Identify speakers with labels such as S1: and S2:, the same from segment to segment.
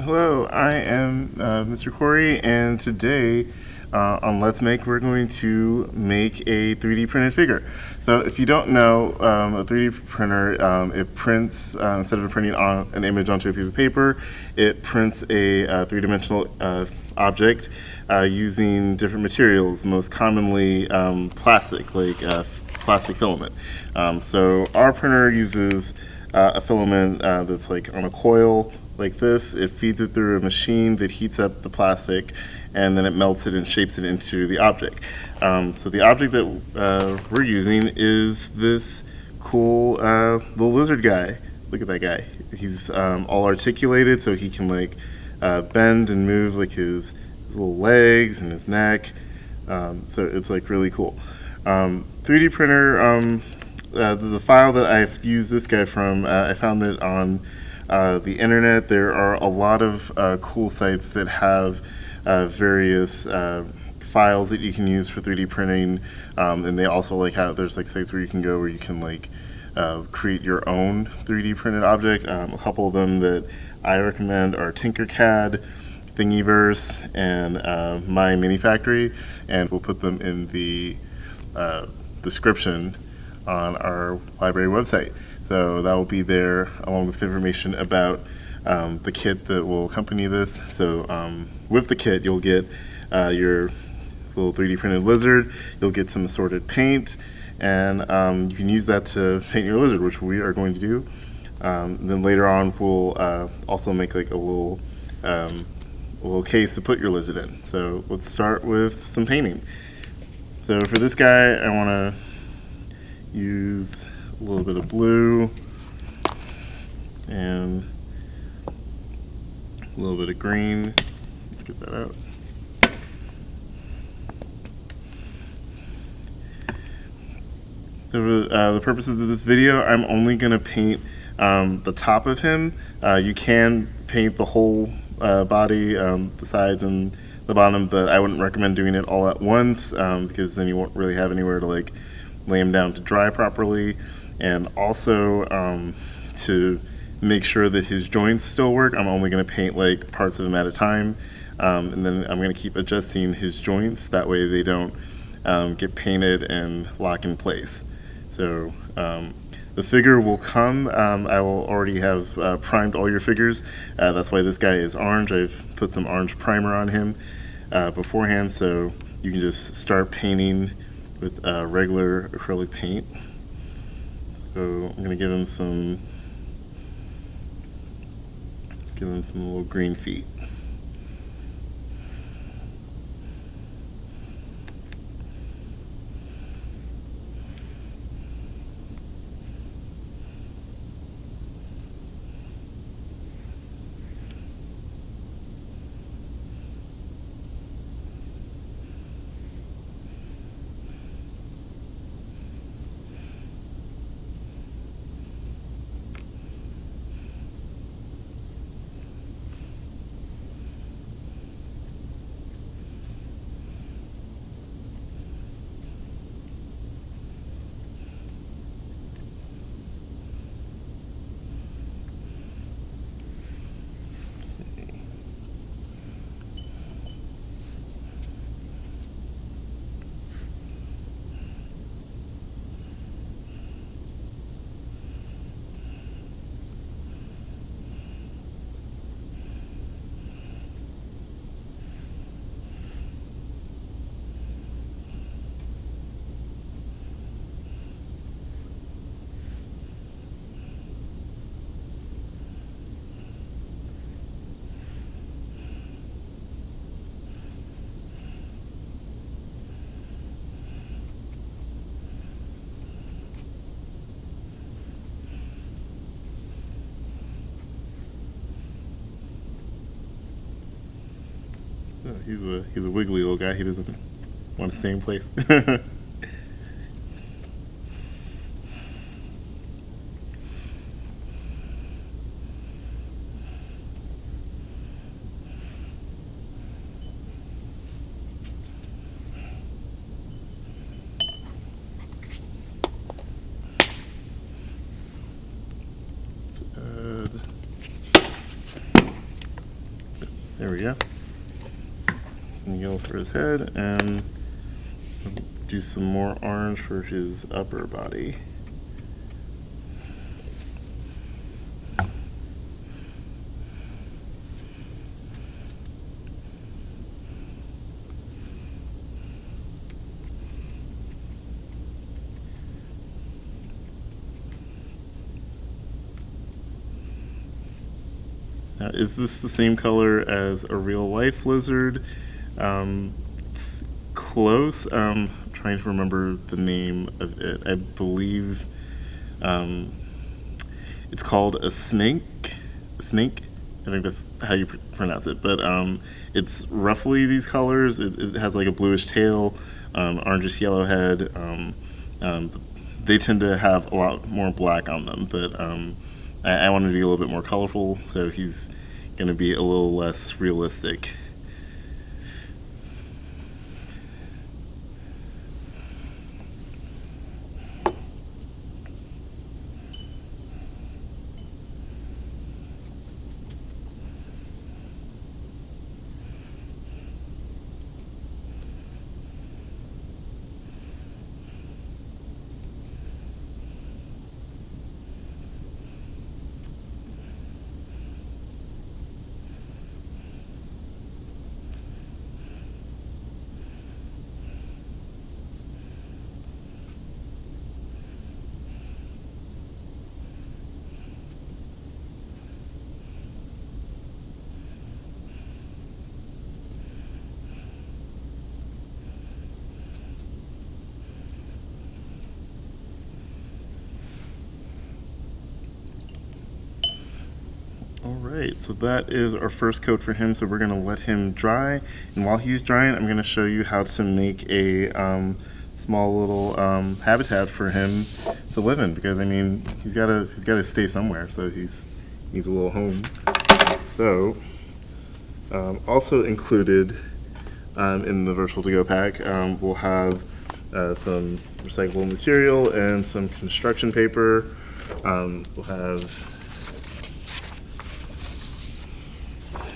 S1: Hello, I am Mr. Corey, and today on Let's Make, we're going to make a 3D printed figure. So if you don't know, a 3D printer, it prints, instead of printing on an image onto a piece of paper, it prints a three-dimensional object using different materials, most commonly plastic, like plastic filament. So our printer uses a filament that's like on a coil like this. It feeds it through a machine that heats up the plastic, and then it melts it and shapes it into the object. So the object that we're using is this cool little lizard guy. Look at that guy. He's all articulated, so he can like bend and move like his little legs and his neck. So it's like really cool. 3D printer, the file that I've used this guy from, I found it on the internet. There are a lot of cool sites that have various files that you can use for 3D printing, and they also like have, there's like sites where you can go where you can like create your own 3D printed object. A couple of them that I recommend are Tinkercad, Thingiverse, and My Mini Factory, and we'll put them in the description on our library website. So that will be there along with information about the kit that will accompany this. So with the kit, you'll get your little 3D printed lizard, you'll get some assorted paint, and you can use that to paint your lizard, which we are going to do. Then later on, we'll also make like a little case to put your lizard in. So let's start with some painting. So for this guy, I want to use a little bit of blue and a little bit of green. Let's get that out. So for the purposes of this video, I'm only going to paint the top of him. You can paint the whole body, the sides and the bottom, but I wouldn't recommend doing it all at once because then you won't really have anywhere to like lay him down to dry properly. And also to make sure that his joints still work, I'm only going to paint like parts of him at a time, and then I'm going to keep adjusting his joints, that way they don't get painted and lock in place. So the figure will come. I will already have primed all your figures. That's why this guy is orange. I've put some orange primer on him beforehand, so you can just start painting with regular acrylic paint. So I'm going to give him some little green feet. He's a wiggly little guy. He doesn't want to stay in place. There we go. Some yellow for his head, and do some more orange for his upper body. Now, is this the same color as a real life lizard? It's close. I'm trying to remember the name of it. I believe it's called a snake. A snake? I think that's how you pronounce it. But it's roughly these colors. It has like a bluish tail, orangish yellow head. They tend to have a lot more black on them, but I wanted to be a little bit more colorful, so he's going to be a little less realistic. Alright, so that is our first coat for him, so we're going to let him dry, and while he's drying I'm going to show you how to make a small little habitat for him to live in, because I mean he's got to stay somewhere, so he needs a little home. So also included in the Virtual2Go pack we'll have some recyclable material and some construction paper. We'll have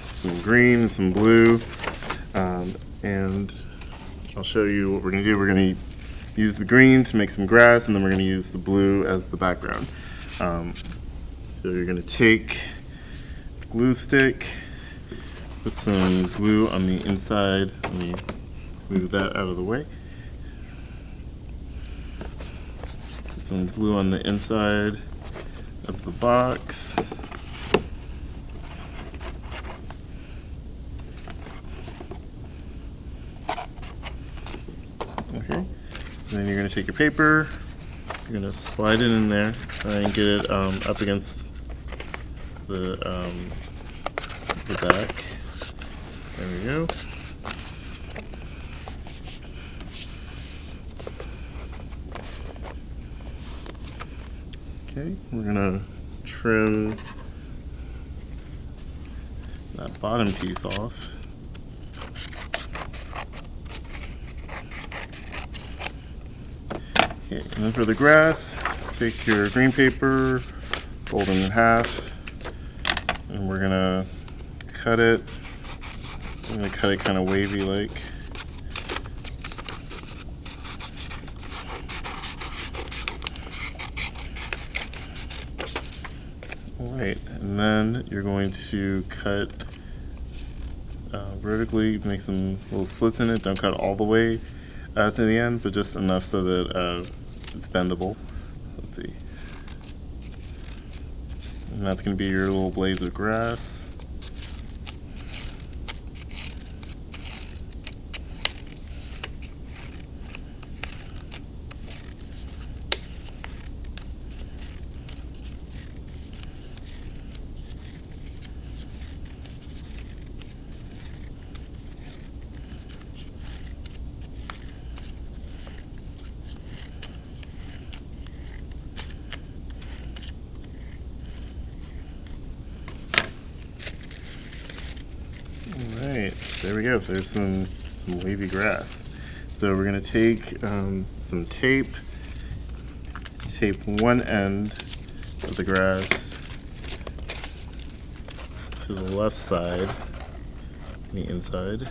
S1: some green, some blue, and I'll show you what we're going to do. We're going to use the green to make some grass, and then we're going to use the blue as the background. So you're going to take a glue stick, put some glue on the inside. Let me move that out of the way. Put some glue on the inside of the box. Okay, and then you're going to take your paper, you're going to slide it in there, try and get it up against the back. There we go. Okay, we're going to trim that bottom piece off. Okay, and then for the grass, take your green paper, fold it in half, and we're gonna cut it. I'm gonna cut it kind of wavy like. Alright, and then you're going to cut vertically, make some little slits in it. Don't cut all the way to the end, but just enough so that it's bendable. Let's see. And that's going to be your little blades of grass. Alright, there we go. There's some wavy grass. So we're going to take some tape, one end of the grass to the left side, the inside.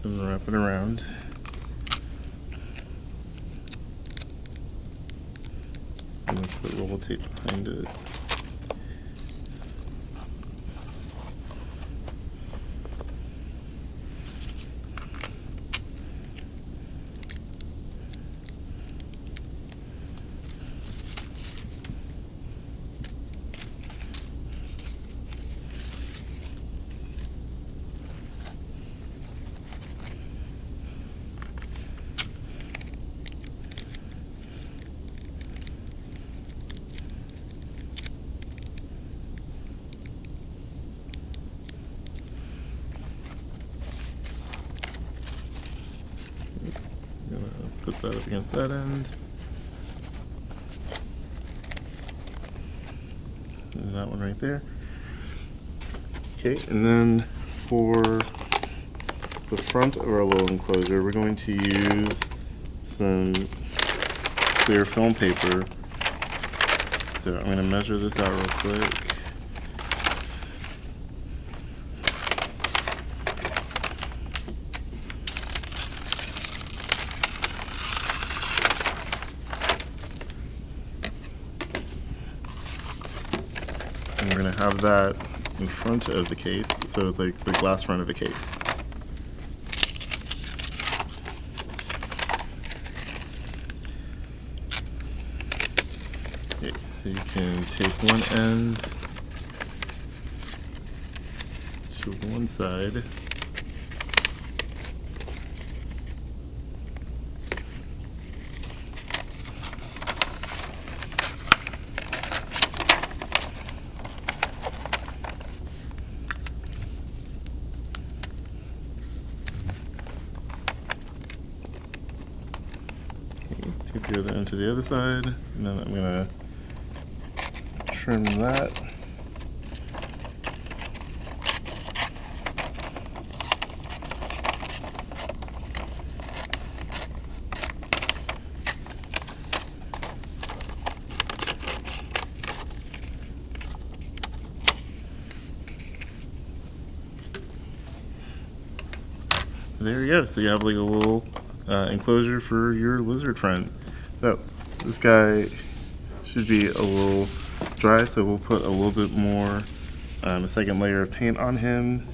S1: And wrap it around. And let's put roll tape behind it. Put that up against that end. And that one right there. Okay, and then for the front of our little enclosure, we're going to use some clear film paper. So I'm going to measure this out real quick. And we're going to have that in front of the case, so it's like the glass front of a case. Okay, so you can take one end to one side. Take the other end to the other side, and then I'm going to trim that. There you go. So you have like a little enclosure for your lizard friend. So this guy should be a little dry, so we'll put a little bit more, a second layer of paint on him.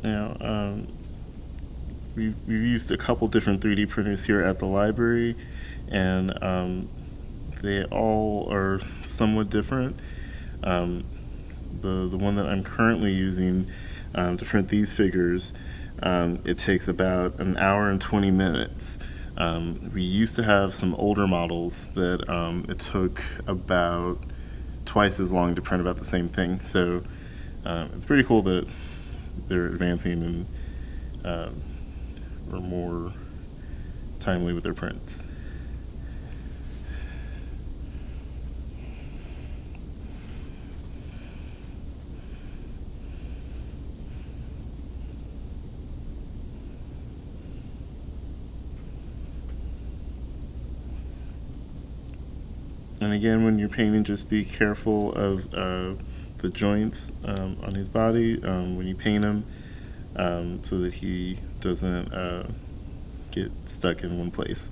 S1: Now, we've used a couple different 3D printers here at the library, and they all are somewhat different. The one that I'm currently using to print these figures, it takes about an hour and 20 minutes. We used to have some older models that it took about twice as long to print about the same thing. So it's pretty cool that they're advancing and are more timely with their prints. And again, when you're painting, just be careful of the joints on his body when you paint him, so that he doesn't get stuck in one place.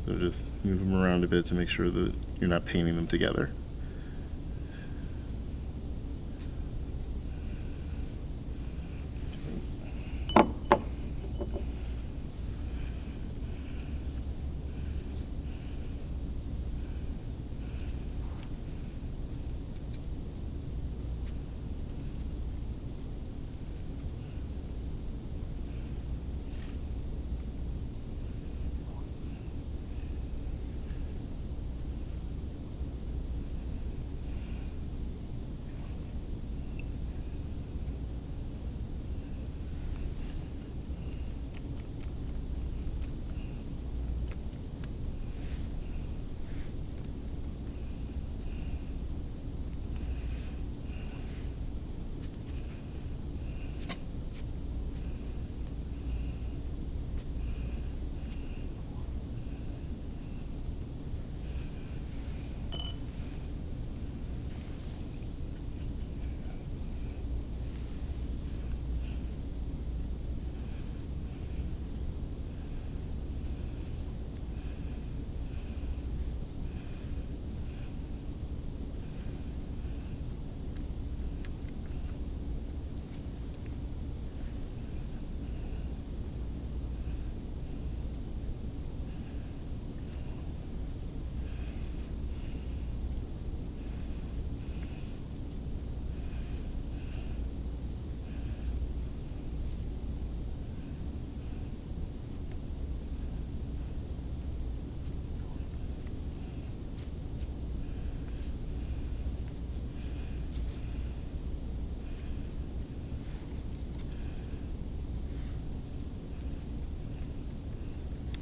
S1: So just move them around a bit to make sure that you're not painting them together.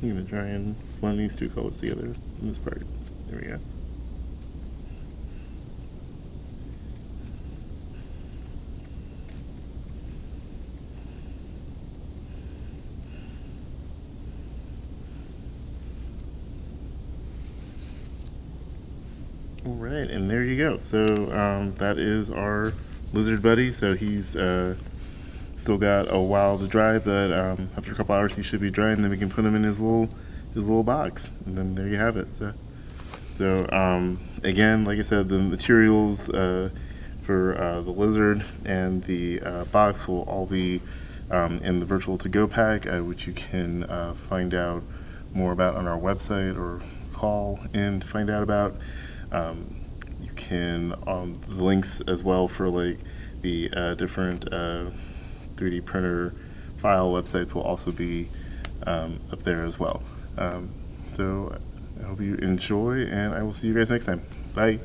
S1: I'm going to try and blend these two colors together in this part. There we go. All right, and there you go. So that is our lizard buddy. So he's still got a while to dry, but after a couple hours he should be dry, and then we can put him in his little box, and then there you have it. So again, like I said, the materials for the lizard and the box will all be in the Virtual2Go Pack, which you can find out more about on our website or call in to find out about. You can the links as well for like the different 3D printer file websites will also be up there as well. So I hope you enjoy, and I will see you guys next time. Bye.